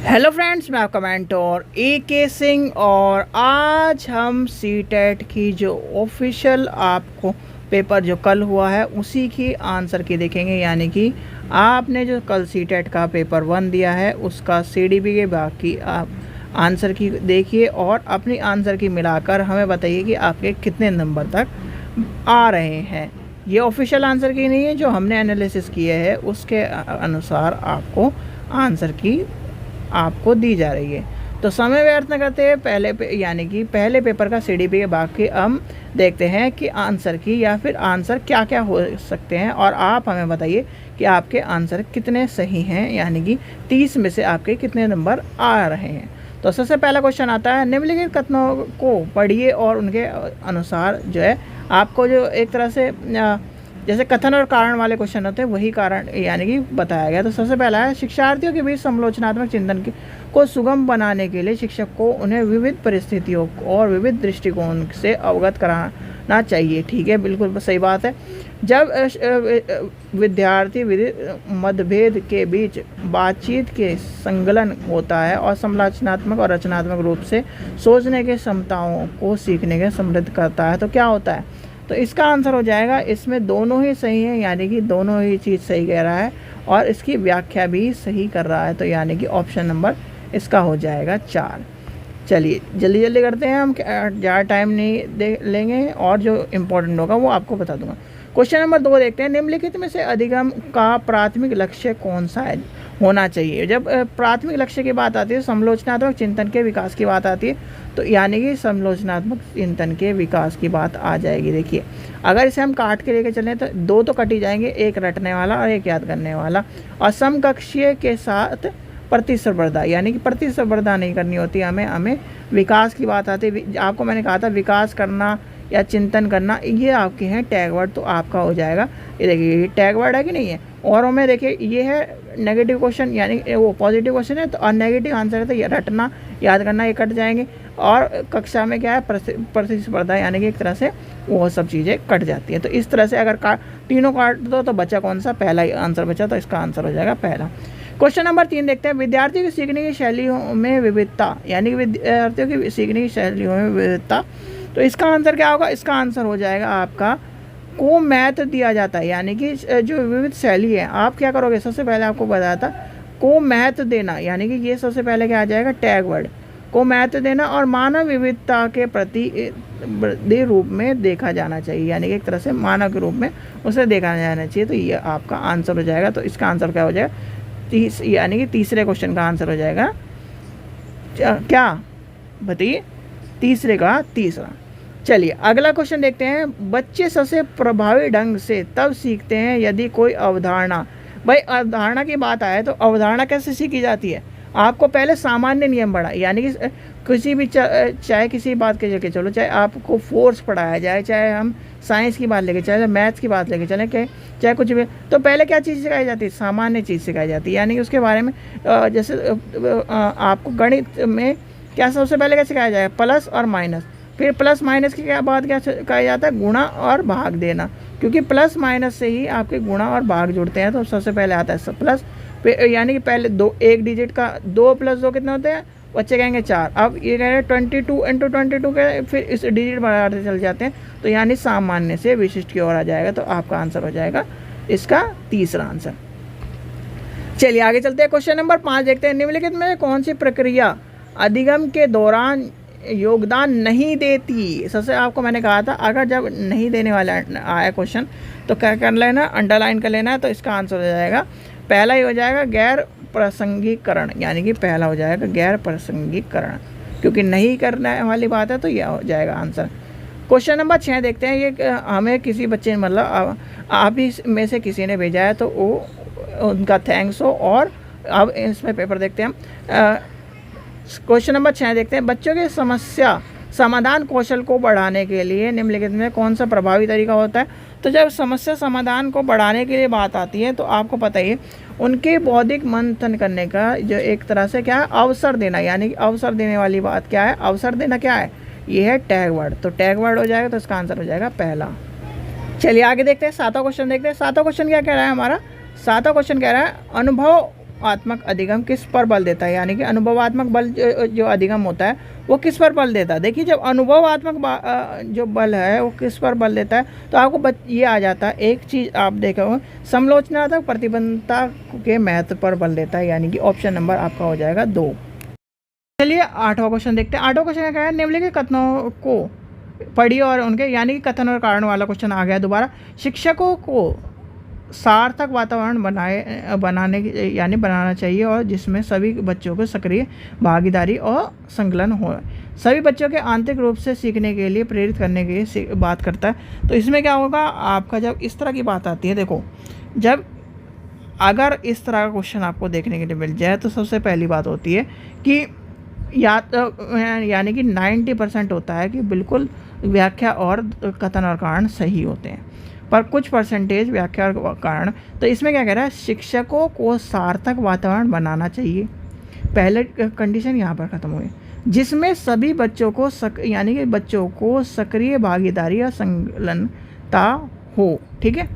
Hello friends, मैं आपका mentor AK Singh और आज हम सीटेट की जो ऑफिशियल आपको पेपर जो कल हुआ है उसी की आंसर की देखेंगे। यानी कि आपने जो कल सीटेट का पेपर 1 दिया है उसका CDB के बाकी आप आंसर की देखिए और अपनी आंसर की मिलाकर हमें बताइए कि आपके कितने नंबर तक आ रहे हैं। ये ऑफिशियल आंसर की नहीं है, जो हमने एनालिसिस किए है उसके अनुसार आपको आंसर की आपको दी जा रही है। तो समय व्यर्थ न करते हैं, यानी कि पहले पेपर का CDB के बाकी हम देखते हैं कि आंसर की या फिर आंसर क्या क्या हो सकते हैं और आप हमें बताइए कि आपके आंसर कितने सही हैं, यानी कि 30 में से आपके कितने नंबर आ रहे हैं। तो सबसे पहला क्वेश्चन आता है, निम्नलिखित कथनों को पढ़िए और उनके अनुसार जो है आपको जो एक तरह से जैसे कथन और कारण वाले क्वेश्चन होते हैं वही कारण यानी कि बताया गया। तो सबसे पहला है, शिक्षार्थियों के बीच समालोचनात्मक चिंतन को सुगम बनाने के लिए शिक्षक को उन्हें विविध परिस्थितियों और विविध दृष्टिकोण से अवगत कराना चाहिए। ठीक है, बिल्कुल सही बात है। जब विद्यार्थी मतभेद के बीच बातचीत के संकलन होता है और समालोचनात्मक और रचनात्मक रूप से सोचने के क्षमताओं को सीखने के समृद्ध करता है तो क्या होता है। तो इसका आंसर हो जाएगा, इसमें दोनों ही सही है, यानी कि दोनों ही चीज़ सही कह रहा है और इसकी व्याख्या भी सही कर रहा है। तो यानी कि ऑप्शन नंबर इसका हो जाएगा 4। चलिए जल्दी जल्दी करते हैं, हम ज़्यादा टाइम नहीं लेंगे और जो इम्पोर्टेंट होगा वो आपको बता दूंगा। क्वेश्चन नंबर 2 देखते हैं, निम्नलिखित में से अधिगम का प्राथमिक लक्ष्य कौन सा है होना चाहिए। जब प्राथमिक लक्ष्य की बात आती है, समालोचनात्मक चिंतन के विकास की बात आती है, तो यानी कि समालोचनात्मक चिंतन के विकास की बात आ जाएगी। देखिए अगर इसे हम काट के लेके चलें तो 2 तो कट ही जाएंगे, एक रटने वाला और एक याद करने वाला। और समकक्षीय के साथ प्रतिस्पर्धा, यानी कि प्रतिस्पर्धा नहीं करनी होती हमें विकास की बात आती है। आपको मैंने कहा था विकास करना या चिंतन करना, ये आपके हैं टैग वर्ड, तो आपका हो जाएगा। ये देखिए ये टैग वर्ड है कि नहीं है। और में देखिए ये है नेगेटिव क्वेश्चन, यानी वो पॉजिटिव क्वेश्चन है तो और नेगेटिव आंसर है तो ये रटना याद करना ये कट जाएंगे। और कक्षा में क्या है प्रतिस्पर्धा, यानी कि एक तरह से वो सब चीज़ें कट जाती हैं। तो इस तरह से अगर तीनों काट दो तो बचा कौन सा, पहला ही आंसर बचा, तो इसका आंसर हो जाएगा पहला। क्वेश्चन नंबर 3 देखते हैं, विद्यार्थियों की सीखने की शैलियों में विविधता, यानी कि विद्यार्थियों की सीखने की शैलियों में विविधता। तो इसका आंसर क्या होगा, इसका आंसर हो जाएगा आपका को मैथ दिया जाता है, यानी कि जो विविध शैली है आप क्या करोगे, सबसे पहले आपको बताया था को मैथ देना, यानी कि ये सबसे पहले क्या आ जाएगा टैग वर्ड, को मैथ देना और मानव विविधता के प्रति रूप में देखा जाना चाहिए, यानी कि एक तरह से मानव के रूप में उसे देखा जाना चाहिए। तो ये आपका आंसर हो जाएगा। तो इसका आंसर क्या हो जाएगा, यानी कि तीसरे क्वेश्चन का आंसर हो जाएगा क्या बताइए, तीसरे का तीसरा। चलिए अगला क्वेश्चन देखते हैं, बच्चे सबसे प्रभावी ढंग से तब सीखते हैं यदि कोई अवधारणा, भाई अवधारणा की बात आए तो अवधारणा कैसे सीखी जाती है। आपको पहले सामान्य नियम पढ़ा, यानी कि किसी भी चाहे किसी बात के लेके चलो, चाहे आपको फोर्स पढ़ाया जाए, चाहे हम साइंस की बात लेके चले, मैथ्स की बात लेके चलें, चाहे कुछ भी, तो पहले क्या चीज़ सिखाई जाती है, सामान्य चीज़ सिखाई जाती है। यानी कि उसके बारे में जैसे आपको गणित में क्या सबसे पहले क्या सिखाया जाएगा, प्लस और माइनस। फिर प्लस माइनस के क्या बाद क्या कहा जाता है, गुणा और भाग देना, क्योंकि प्लस माइनस से ही आपके गुणा और भाग जुड़ते हैं। तो सबसे पहले आता है प्लस, यानी कि पहले एक डिजिट का 2 + 2 कितने होते हैं, बच्चे कहेंगे 4। अब ये कह रहे हैं 22 × 22 के, फिर इस डिजिट बढ़ाते चल जाते हैं, तो यानी सामान्य से विशिष्ट की ओर आ जाएगा। तो आपका आंसर हो जाएगा इसका तीसरा आंसर। चलिए आगे चलते हैं, क्वेश्चन नंबर 5 देखते हैं, निम्नलिखित में कौन सी प्रक्रिया अधिगम के दौरान योगदान नहीं देती। सबसे आपको मैंने कहा था अगर जब नहीं देने वाला आया क्वेश्चन तो क्या कर लेना, अंडरलाइन कर लेना है। तो इसका आंसर हो जाएगा पहला ही हो जाएगा गैर प्रासंगिकरण, यानी कि पहला हो जाएगा गैर प्रासंगिकरण, क्योंकि नहीं करने वाली बात है तो यह हो जाएगा आंसर। क्वेश्चन नंबर 6 देखते हैं, ये हमें किसी बच्चे ने मतलब आप ही में से किसी ने भेजा है तो वो उनका थैंक्स हो। और अब इसमें पेपर देखते हैं हम, क्वेश्चन नंबर 6 देखते हैं, बच्चों के समस्या समाधान कौशल को बढ़ाने के लिए निम्नलिखित में कौन सा प्रभावी तरीका होता है। तो जब समस्या समाधान को बढ़ाने के लिए बात आती है तो आपको पता ही उनके बौद्धिक मंथन करने का जो एक तरह से क्या है अवसर देना, यानी कि अवसर देने वाली बात क्या है, अवसर देना क्या है, ये है टैग वर्ड। तो टैग वर्ड हो जाएगा, तो इसका आंसर हो जाएगा पहला। चलिए आगे देखते हैं, 7वां क्वेश्चन देखते हैं। 7वां क्वेश्चन क्या कह रहा है हमारा, 7वां क्वेश्चन कह रहा है अनुभव अनुभवात्मक अधिगम किस पर बल देता है, यानी कि अनुभवात्मक बल जो अधिगम होता है वो किस पर बल देता है। देखिए जब अनुभवात्मक जो बल है वो किस पर बल देता है तो आपको ये आ जाता है, एक चीज़ आप देखो, समालोचनात्मक प्रतिबद्धता के महत्व पर बल देता है, यानी कि ऑप्शन नंबर आपका हो जाएगा 2। चलिए 8वां क्वेश्चन देखते हैं। 8वां क्वेश्चन क्या है, निम्नलिखित कथनों को पढ़िए और उनके यानी कि कथन और कारण वाला क्वेश्चन आ गया दोबारा। शिक्षकों को सार्थक वातावरण बनाना चाहिए और जिसमें सभी बच्चों को सक्रिय भागीदारी और संकलन हो, सभी बच्चों के आंतरिक रूप से सीखने के लिए प्रेरित करने की बात करता है। तो इसमें क्या होगा आपका, जब इस तरह की बात आती है, देखो जब अगर इस तरह का क्वेश्चन आपको देखने के लिए मिल जाए तो सबसे पहली बात होती है कि यानी कि 90% होता है कि बिल्कुल व्याख्या और कथन और कारण सही होते हैं, पर कुछ परसेंटेज व्याख्या और कारण। तो इसमें क्या कह रहा है, शिक्षकों को सार्थक वातावरण बनाना चाहिए, पहले कंडीशन यहाँ पर ख़त्म हुई, जिसमें सभी बच्चों को यानी कि बच्चों को सक्रिय भागीदारी या संलग्नता हो। ठीक है,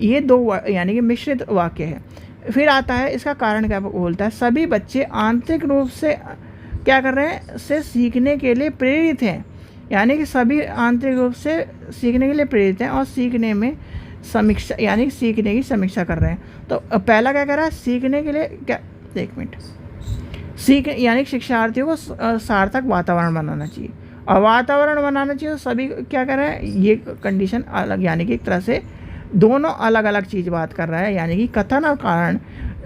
ये 2 यानी कि मिश्रित वाक्य है। फिर आता है इसका कारण क्या बोलता है, सभी बच्चे आंतरिक रूप से क्या कर रहे हैं, से सीखने के लिए प्रेरित हैं, यानी कि सभी आंतरिक रूप से सीखने के लिए प्रेरित हैं और सीखने में समीक्षा यानी कि सीखने की समीक्षा कर रहे हैं। तो पहला क्या कर रहा है, सीखने के लिए क्या, एक मिनट, यानी कि शिक्षार्थियों को सार्थक वातावरण बनाना चाहिए और वातावरण बनाना चाहिए तो सभी क्या कर रहे हैं, ये कंडीशन अलग, यानी कि एक तरह से दोनों अलग अलग चीज़ बात कर रहा है, यानी कि कथन और कारण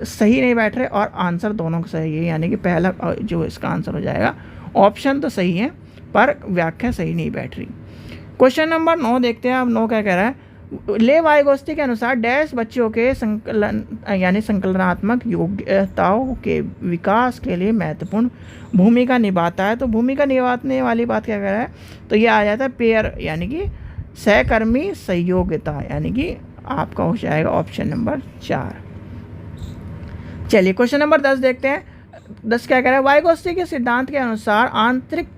सही नहीं बैठ रहे और आंसर दोनों का सही है, यानी कि पहला जो इसका आंसर हो जाएगा, ऑप्शन तो सही है पर व्याख्या सही नहीं बैठ रही। क्वेश्चन नंबर 9 देखते हैं। अब 9 क्या कह रहा है, ले वाइगोत्स्की के अनुसार डैश बच्चों के संकलन यानी संकलनात्मक योग्यताओं के विकास के लिए महत्वपूर्ण भूमिका निभाता है। तो भूमिका निभाने वाली बात क्या कह रहा है, तो ये आ जाता है पेयर यानी कि सहकर्मी सहयोगिता, यानी कि आपका हो जाएगा ऑप्शन नंबर 4। चलिए क्वेश्चन नंबर 10 देखते हैं। 10 क्या कह रहा है, वाइगोत्स्की के सिद्धांत के अनुसार आंतरिक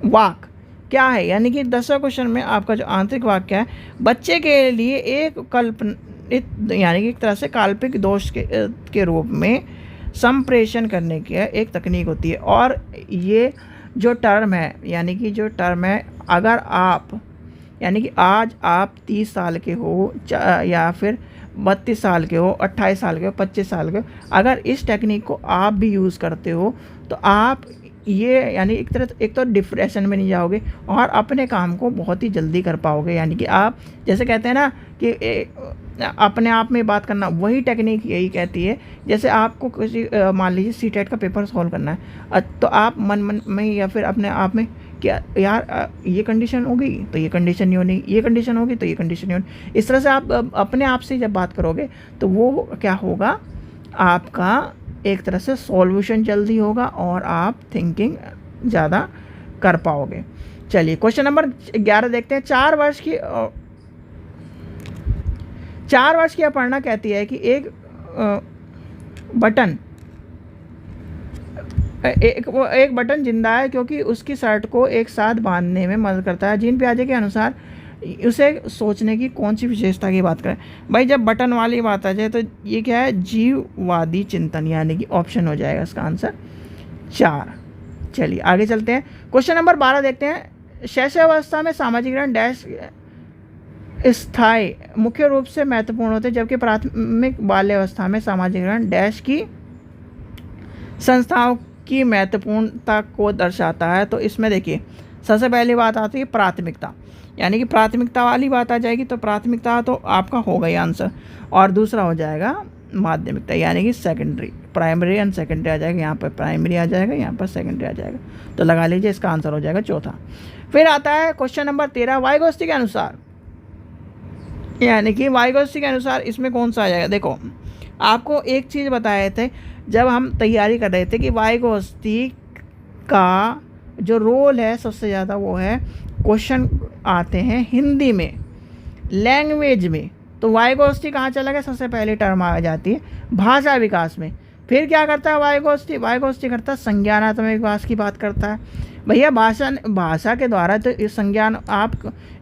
वाक क्या है, यानी कि 10वां क्वेश्चन में आपका जो आंतरिक वाक क्या है, बच्चे के लिए एक कल्पनित यानी कि एक तरह से काल्पनिक दोष के रूप में संप्रेषण करने की एक तकनीक होती है। और ये जो टर्म है, यानी कि जो टर्म है, अगर आप यानी कि आज आप 30 साल के हो या फिर 32 साल के हो, 28 साल के हो, 25 साल के हो, अगर इस टेक्निक को आप भी यूज़ करते हो तो आप ये यानी एक तो डिप्रेशन में नहीं जाओगे और अपने काम को बहुत ही जल्दी कर पाओगे। यानी कि आप जैसे कहते हैं ना कि अपने आप में बात करना, वही टेक्निक यही कहती है। जैसे आपको किसी मान लीजिए सीटेट का पेपर सॉल्व करना है, तो आप मन में या फिर अपने आप में क्या यार ये कंडीशन होगी तो ये कंडीशन नहीं होनी, ये कंडीशन होगी तो ये कंडीशन नहीं होनी, इस तरह से आप अपने आप से जब बात करोगे तो वो क्या होगा, आपका एक तरह से सॉल्यूशन जल्दी होगा और आप थिंकिंग ज़्यादा कर पाओगे। चलिए क्वेश्चन नंबर 11 देखते हैं। 4 वर्ष की अपर्णा कहती है कि एक बटन जिंदा है क्योंकि उसकी शर्ट को एक साथ बांधने में मदद करता है। जीन पियाजे के अनुसार उसे सोचने की कौन सी विशेषता की बात करें। भाई जब बटन वाली बात आ जाए तो ये क्या है, जीववादी चिंतन, यानी कि ऑप्शन हो जाएगा इसका आंसर 4। चलिए आगे चलते हैं। क्वेश्चन नंबर 12 देखते हैं। शैशवावस्था में सामाजिकरण डैश स्थायी मुख्य रूप से महत्वपूर्ण होते हैं, जबकि प्राथमिक बाल्यावस्था में सामाजिकरण डैश की संस्थाओं की महत्वपूर्णता को दर्शाता है। तो इसमें देखिए सबसे पहली बात आती है प्राथमिकता, यानी कि प्राथमिकता वाली बात आ जाएगी तो प्राथमिकता तो आपका हो गई आंसर, और दूसरा हो जाएगा माध्यमिकता, यानी कि सेकेंडरी, प्राइमरी एंड सेकेंडरी आ जाएगा, यहाँ पर प्राइमरी आ जाएगा, यहाँ पर सेकेंडरी आ जाएगा। तो लगा लीजिए इसका आंसर हो जाएगा चौथा। फिर आता है क्वेश्चन नंबर 13। वाइगोत्स्की के अनुसार, यानी कि वाइगोत्स्की के अनुसार इसमें कौन सा आ जाएगा। देखो आपको एक चीज़ बताए थे जब हम तैयारी कर रहे थे कि वाइगोत्स्की का जो रोल है सबसे ज़्यादा वो है, क्वेश्चन आते हैं हिंदी में, लैंग्वेज में, तो वाइगोत्स्की कहाँ चला गया, सबसे पहली टर्म आ जाती है भाषा विकास में। फिर क्या करता है वाइगोत्स्की करता है संज्ञानात्मक विकास की बात करता है। भैया भाषा के द्वारा तो इस संज्ञान, आप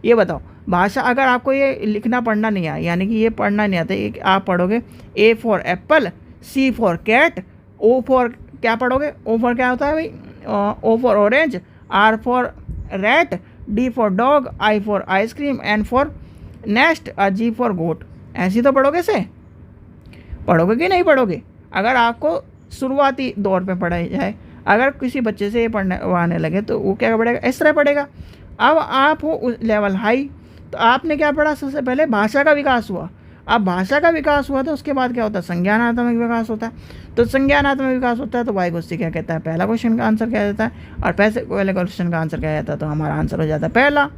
ये बताओ भाषा, अगर आपको ये लिखना पढ़ना नहीं आए, यानी कि ये पढ़ना नहीं आता, आप पढ़ोगे A for apple, C for cat, O for क्या पढ़ोगे, ओ फॉर क्या होता है भाई, O for orange, R for rat, D for dog, I for ice cream, N for nest, और जी फॉर गोट। ऐसी तो पढ़ोगे से, पढ़ोगे कि नहीं पढ़ोगे? अगर आपको शुरुआती दौर पे पढ़ाई जाए, अगर किसी बच्चे से ये पढ़ने आने लगे तो वो क्या पढ़ेगा, इस तरह पढ़ेगा। अब आप हो लेवल हाई, तो आपने क्या पढ़ा, सबसे पहले भाषा का विकास हुआ। अब भाषा का विकास हुआ तो उसके बाद क्या होता है, संज्ञानात्मक विकास होता है। तो संज्ञानात्मक विकास होता है तो वाई गुस्ती क्या कहता है, पहला क्वेश्चन का आंसर क्या जाता है, और पहले क्वेश्चन का आंसर क्या जाता है, तो हमारा आंसर हो जाता है पहला।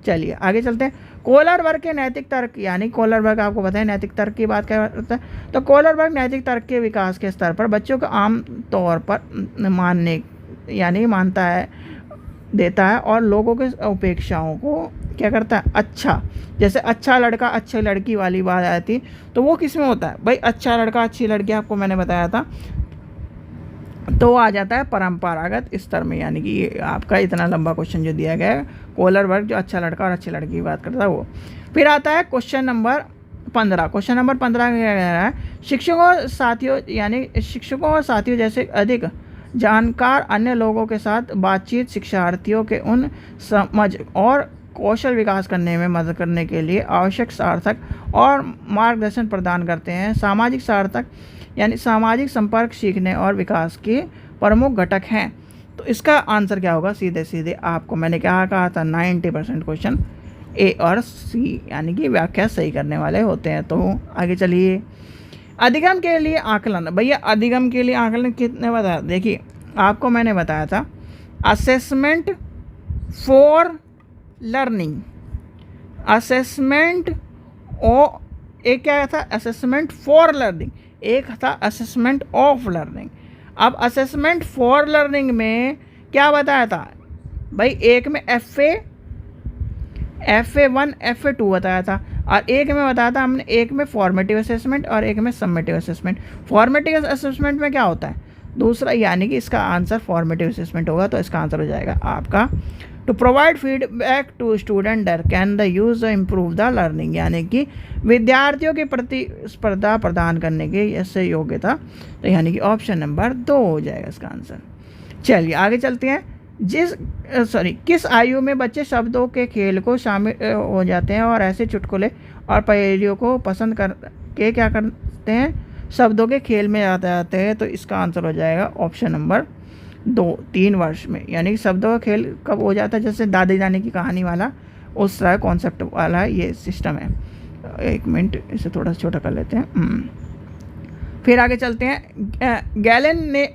चलिए आगे चलते हैं। कोलर वर्ग के नैतिक तर्क, यानी कोलर वर्ग आपको पता है नैतिक तर्क की बात क्या करता है। तो कोलर वर्ग नैतिक तर्क के विकास के स्तर पर बच्चों को आम तौर पर मानने यानी मानता है, देता है, और लोगों के अपेक्षाओं को क्या करता है, अच्छा, जैसे अच्छा लड़का अच्छी लड़की वाली बात आती, तो वो किस में होता है भाई, अच्छा लड़का अच्छी लड़की, आपको मैंने बताया था, तो आ जाता है परंपरागत स्तर में। यानी कि ये आपका इतना लंबा क्वेश्चन जो दिया गया है, कोलर वर्ग जो अच्छा लड़का और अच्छी लड़की की बात करता है वो। फिर आता है क्वेश्चन नंबर 15। क्वेश्चन नंबर 15 क्या कह रहा है, शिक्षकों और साथियों, यानी शिक्षकों और साथियों जैसे अधिक जानकार अन्य लोगों के साथ बातचीत शिक्षार्थियों के उन समझ और कौशल विकास करने में मदद करने के लिए आवश्यक सार्थक और मार्गदर्शन प्रदान करते हैं। सामाजिक सार्थक यानी सामाजिक संपर्क सीखने और विकास के प्रमुख घटक हैं। तो इसका आंसर क्या होगा, सीधे सीधे आपको मैंने क्या कहा था, 90% क्वेश्चन ए और सी यानी कि व्याख्या सही करने वाले होते हैं। तो आगे चलिए, अधिगम के लिए आकलन। भैया अधिगम के लिए आकलन कितने बताया, देखिए आपको मैंने बताया था असेसमेंट फॉर लर्निंग, असेसमेंट और एक क्या था, असेसमेंट फॉर लर्निंग, एक था असेसमेंट ऑफ लर्निंग। अब असेसमेंट फॉर लर्निंग में क्या बताया था भाई, एक में FA1 FA2 बताया था, और एक में बताया था हमने, एक में फॉर्मेटिव असेसमेंट और एक में समेटिव असेसमेंट। फॉर्मेटिव असेसमेंट में क्या होता है, दूसरा, यानी कि इसका आंसर फॉर्मेटिव असेसमेंट होगा, तो इसका आंसर हो जाएगा आपका to provide feedback to student that can the use improve the learning, यानी कि विद्यार्थियों की प्रतिस्पर्धा प्रदान करने के ऐसे योग्यता। तो यानी कि ऑप्शन नंबर 2 हो जाएगा इसका आंसर। चलिए आगे चलते हैं। किस आयु में बच्चे शब्दों के खेल को शामिल हो जाते हैं और ऐसे चुटकुले और पहेलियों को पसंद करके क्या करते हैं, शब्दों के खेल में जाते हैं। तो इसका आंसर हो जाएगा ऑप्शन नंबर 2-3 वर्ष में। यानी कि शब्दों का खेल कब हो जाता है, जैसे दादी दादी की कहानी वाला, उस तरह कॉन्सेप्ट वाला ये सिस्टम है। एक मिनट इसे थोड़ा सा छोटा कर लेते हैं। फिर आगे चलते हैं। गैलेन ने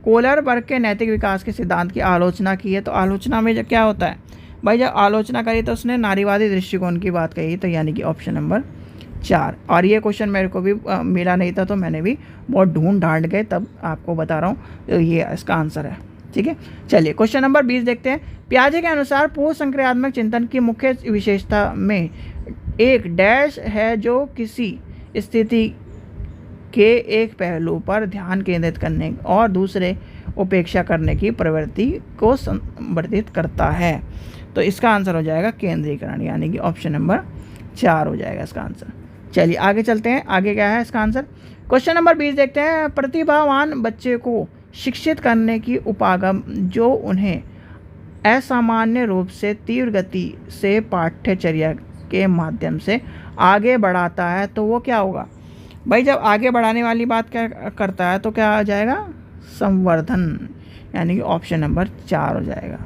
कोलर वर्ग के नैतिक विकास के सिद्धांत की आलोचना की है। तो आलोचना में क्या होता है भाई, जब आलोचना करी तो उसने नारीवादी दृष्टिकोण की बात कही। तो यानी कि ऑप्शन नंबर 4। और ये क्वेश्चन मेरे को भी मिला नहीं था, तो मैंने भी बहुत ढूंढ ढांड गए, तब आपको बता रहा हूँ। तो ये इसका आंसर है, ठीक है। चलिए क्वेश्चन नंबर 20 देखते हैं। पियाजे के अनुसार पूर्व संक्रियात्मक चिंतन की मुख्य विशेषता में एक डैश है जो किसी स्थिति के एक पहलू पर ध्यान केंद्रित करने और दूसरे उपेक्षा करने की प्रवृत्ति को संवर्धित करता है। तो इसका आंसर हो जाएगा केंद्रीकरण, यानी कि ऑप्शन नंबर 4 हो जाएगा इसका आंसर। चलिए आगे चलते हैं, आगे क्या है इसका आंसर। क्वेश्चन नंबर 20 देखते हैं। प्रतिभावान बच्चे को शिक्षित करने की उपागम जो उन्हें असामान्य रूप से तीव्र गति से पाठ्यचर्या के माध्यम से आगे बढ़ाता है, तो वो क्या होगा भाई, जब आगे बढ़ाने वाली बात क्या करता है तो क्या आ जाएगा, संवर्धन, यानी कि ऑप्शन नंबर 4 हो जाएगा।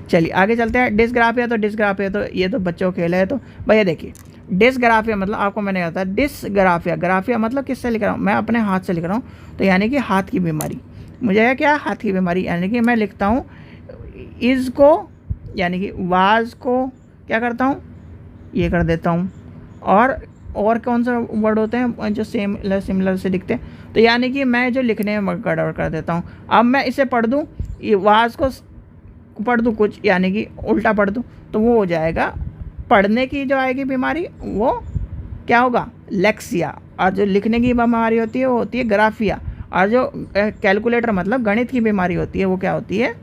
चलिए आगे चलते हैं। डिस्ग्राफिया तो ये तो बच्चों खेल है। तो भैया देखिए, डिस्ग्राफिया मतलब आपको मैंने कहा था डिस्ग्राफिया, ग्राफिया मतलब किससे लिख रहा हूँ, मैं अपने हाथ से लिख रहा हूँ। तो यानी कि हाथ की बीमारी, मुझे है क्या, हाथ की बीमारी। यानी कि मैं लिखता हूँ इज़ को, यानी कि वाज को क्या करता हूँ, ये कर देता हूँ। और कौन सा वर्ड होते हैं जो सिमिलर से दिखते हैं, तो यानी कि मैं जो लिखने में गड़बड़ कर देता हूँ। अब मैं इसे पढ़ दूँ, ये वाज को पढ़ दूँ कुछ, यानी कि उल्टा पढ़ दूँ, तो वो हो जाएगा पढ़ने की जो आएगी बीमारी, वो क्या होगा, लेक्सिया। और जो लिखने की बीमारी होती है वो होती है ग्राफिया। और जो कैलकुलेटर मतलब गणित की बीमारी होती है वो क्या होती है,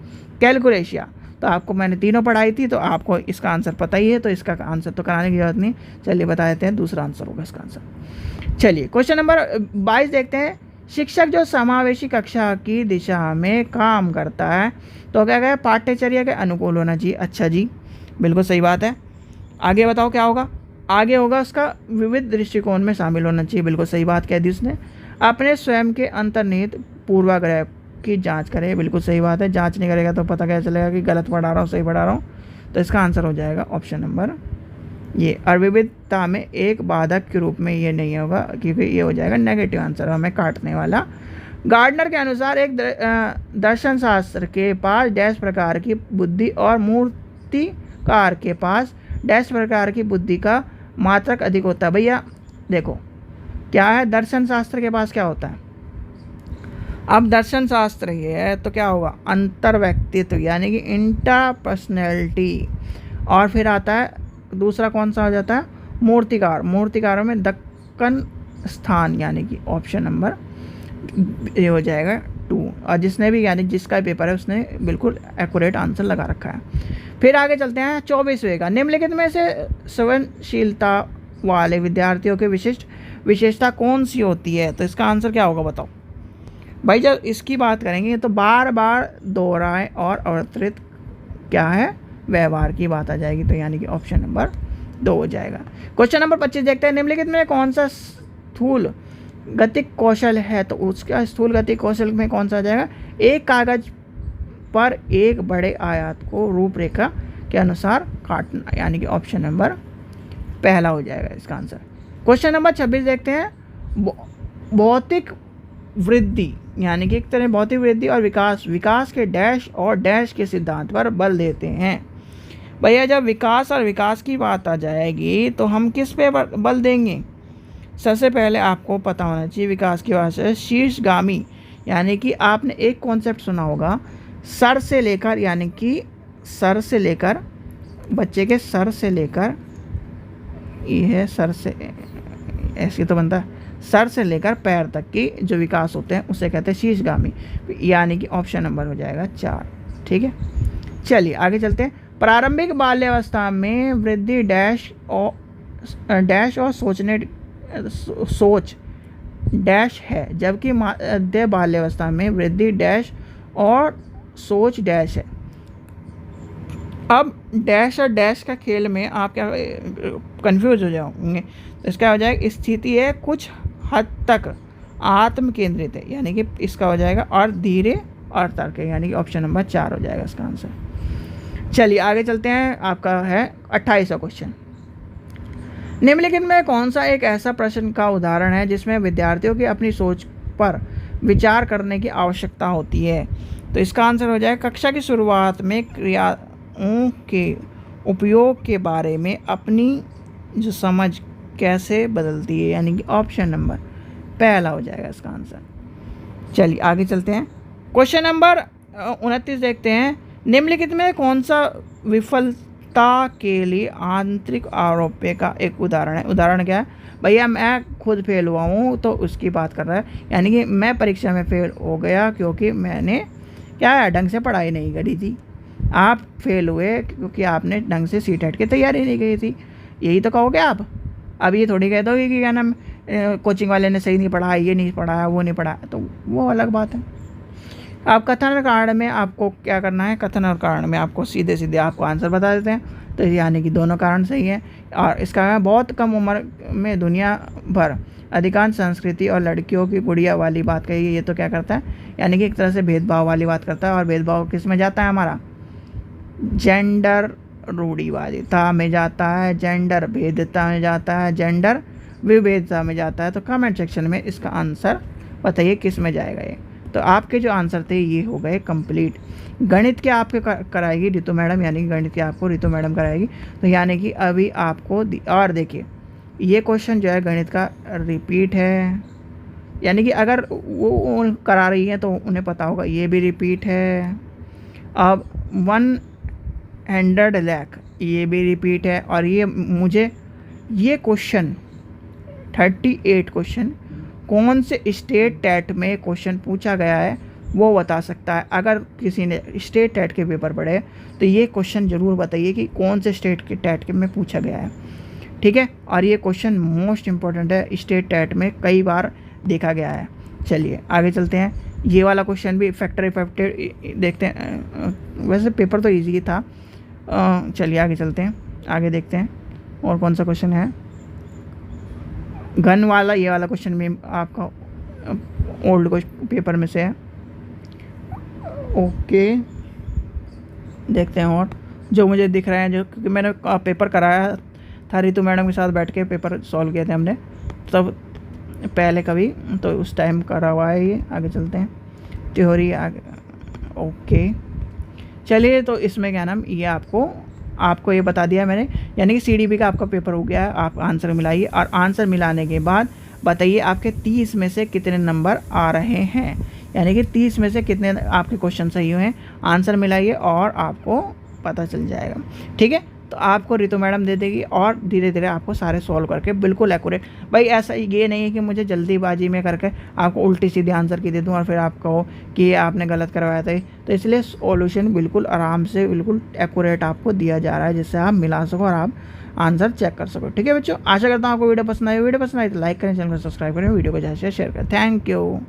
कैलकुलेशिया। तो आपको मैंने तीनों पढ़ाई थी, तो आपको इसका आंसर पता ही है, तो इसका आंसर तो कराने की जरूरत नहीं। चलिए बता देते हैं, दूसरा आंसर होगा इसका आंसर। चलिए क्वेश्चन नंबर 22 देखते हैं। शिक्षक जो समावेशी कक्षा की दिशा में काम करता है, तो क्या कहे, पाठ्यचर्या के अनुकूल होना चाहिए। अच्छा जी, बिल्कुल सही बात है। आगे बताओ क्या होगा। आगे होगा उसका विविध दृष्टिकोण में शामिल होना चाहिए। बिल्कुल सही बात कह दी उसने। अपने स्वयं के अंतर्निहित पूर्वाग्रह की जांच करे। बिल्कुल सही बात है। जांच नहीं करेगा तो पता कैसे चलेगा कि गलत पढ़ा रहा हूँ सही पढ़ा रहा हूँ। तो इसका आंसर हो जाएगा ऑप्शन नंबर ये। और विविधता में एक बाधक के रूप में ये नहीं होगा, क्योंकि ये हो जाएगा नेगेटिव आंसर, हमें काटने वाला। गार्डनर के अनुसार एक दर्शन शास्त्र के पास डैश प्रकार की बुद्धि और मूर्तिकार के पास डैश प्रकार की बुद्धि का मात्रक अधिक होता है। भैया देखो क्या है, दर्शन शास्त्र के पास क्या होता है। अब दर्शन शास्त्र ये है तो क्या होगा, अंतर व्यक्तित्व यानी कि इंटरपर्सनैलिटी। और फिर आता है दूसरा कौन सा हो जाता है, मूर्तिकार। मूर्तिकारों में दक्कन स्थान यानी कि ऑप्शन नंबर ये हो जाएगा 2। और जिसने भी यानी जिसका पेपर है उसने बिल्कुल एक्यूरेट आंसर लगा रखा है। फिर आगे चलते हैं 24वें का। निम्नलिखित में से संवेदनशीलता वाले विद्यार्थियों की विशेषता कौन सी होती है। तो इसका आंसर क्या होगा बताओ भाई। जब इसकी बात करेंगे तो बार बार दोहराए और अवतरित क्या है, व्यवहार की बात आ जाएगी। तो यानी कि ऑप्शन नंबर 2 हो जाएगा। क्वेश्चन नंबर 25 देखते हैं। निम्नलिखित में कौन सा स्थूल गतिक कौशल है। तो उसका स्थूल गतिक कौशल में कौन सा आ जाएगा, एक कागज पर एक बड़े आयत को रूपरेखा के अनुसार काटना, यानी कि ऑप्शन नंबर पहला हो जाएगा इसका आंसर। क्वेश्चन नंबर 26 देखते हैं। भौतिक वृद्धि यानी कि एक तरह भौतिक वृद्धि और विकास के डैश और डैश के सिद्धांत पर बल देते हैं। भैया जब विकास और विकास की बात आ जाएगी तो हम किस पे बल देंगे। सबसे पहले आपको पता होना चाहिए विकास की भाषा शीर्षगामी, यानी कि आपने एक कॉन्सेप्ट सुना होगा, सर से लेकर, यानी कि सर से लेकर, बच्चे के सर से लेकर, ये है सर से, ऐसे तो बनता है, सर से लेकर पैर तक की जो विकास होते हैं उसे कहते हैं शीर्षगामी, यानी कि ऑप्शन नंबर हो जाएगा 4। ठीक है, चलिए आगे चलते हैं। प्रारंभिक बाल्यावस्था में वृद्धि डैश और सोच डैश है, जबकि मध्य बाल्यावस्था में वृद्धि डैश और सोच डैश है। अब डैश और डैश का खेल में आप क्या कंफ्यूज हो जाओगे, तो इसका हो जाएगा स्थिति है कुछ हद तक आत्म केंद्रित है, यानी कि इसका हो जाएगा और धीरे और तर्क है, यानी कि ऑप्शन नंबर 4 हो जाएगा इसका आंसर। चलिए आगे चलते हैं, आपका है 28वां क्वेश्चन। निम्नलिखित में कौन सा एक ऐसा प्रश्न का उदाहरण है जिसमें विद्यार्थियों की अपनी सोच पर विचार करने की आवश्यकता होती है। तो इसका आंसर हो जाएगा कक्षा की शुरुआत में क्रियाओं के उपयोग के बारे में अपनी जो समझ कैसे बदलती है, यानी कि ऑप्शन नंबर पहला हो जाएगा इसका आंसर। चलिए आगे चलते हैं, क्वेश्चन नंबर 29 देखते हैं। निम्नलिखित में कौन सा विफलता के लिए आंतरिक आरोप्य का एक उदाहरण है। उदाहरण क्या है भैया, मैं खुद फेल हुआ हूँ तो उसकी बात कर रहा है, यानी कि मैं परीक्षा में फेल हो गया क्योंकि मैंने क्या है ढंग से पढ़ाई नहीं करी थी। आप फेल हुए क्योंकि आपने ढंग से सीटेट की तैयारी नहीं की थी, यही तो कहोगे आप। अब ये थोड़ी कह दोगे कि क्या नाम कोचिंग वाले ने सही नहीं पढ़ाया, ये नहीं पढ़ाया, वो नहीं पढ़ाया, तो वो अलग बात है। आप कथन और कारण में आपको क्या करना है, कथन और कारण में आपको सीधे सीधे आपको आंसर बता देते हैं, तो यानी कि दोनों कारण सही है। और इसका बहुत कम उम्र में दुनिया भर अधिकांश संस्कृति और लड़कियों की गुड़िया वाली बात कही है, ये तो क्या करता है, यानी कि एक तरह से भेदभाव वाली बात करता है। और भेदभाव किस में जाता है, हमारा जेंडर रूढ़िवादिता में जाता है, जेंडर भेदता में जाता है, जेंडर विभेदता में जाता है। तो कमेंट सेक्शन में इसका आंसर बताइए किस में जाएगा ये। तो आपके जो आंसर थे ये हो गए कंप्लीट। गणित के आपके कराएगी रितु मैडम, यानी कि गणित के आपको रितु मैडम कराएगी। तो यानी कि अभी आपको और देखिए ये क्वेश्चन जो है गणित का रिपीट है, यानी कि अगर वो करा रही है तो उन्हें पता होगा ये भी रिपीट है। अब 100 लाख ये भी रिपीट है। और ये मुझे ये क्वेश्चन 38 क्वेश्चन कौन से स्टेट टैट में क्वेश्चन पूछा गया है वो बता सकता है। अगर किसी ने स्टेट टेट के पेपर पढ़े तो ये क्वेश्चन ज़रूर बताइए कि कौन से स्टेट के टेट के में पूछा गया है, ठीक है। और ये क्वेश्चन मोस्ट इम्पॉर्टेंट है, स्टेट टेट में कई बार देखा गया है। चलिए आगे चलते हैं। ये वाला क्वेश्चन भी फैक्टर इफेक्टेड देखते हैं। वैसे पेपर तो इजी था। चलिए आगे चलते हैं, आगे देखते हैं और कौन सा क्वेश्चन है। घन वाला, ये वाला क्वेश्चन भी आपका ओल्ड पेपर में से है। ओके, देखते हैं और जो मुझे दिख रहा है, जो क्योंकि मैंने पेपर कराया था रितु मैडम के साथ बैठ के पेपर सॉल्व किए थे हमने तब पहले कभी, तो उस टाइम करा हुआ है ये। आगे चलते हैं, थ्योरी आगे। ओके चलिए, तो इसमें क्या नाम, ये आपको ये बता दिया मैंने, यानी कि सीडीपी का आपका पेपर हो गया है। आप आंसर मिलाइए और आंसर मिलाने के बाद बताइए आपके 30 में से कितने नंबर आ रहे हैं, यानी कि 30 में से कितने आपके क्वेश्चन सही हुए हैं। आंसर मिलाइए और आपको पता चल जाएगा, ठीक है। तो आपको रितु मैडम दे देगी और धीरे धीरे आपको सारे सॉल्व करके बिल्कुल एक्यूरेट। भाई ऐसा ये नहीं है कि मुझे जल्दीबाजी में करके आपको उल्टी सीधी आंसर की दे दूँ और फिर आप कहो कि ये आपने गलत करवाया था। तो इसलिए सॉल्यूशन बिल्कुल आराम से बिल्कुल एक्यूरेट आपको दिया जा रहा है, जिससे आप मिला सको और आप आंसर चेक कर सको, ठीक है बच्चों। आशा करता हूँ आपको वीडियो पसंद आई तो लाइक करें, चैनल को सब्सक्राइब करें, वीडियो को ज़्यादा से शेयर करें। Thank you.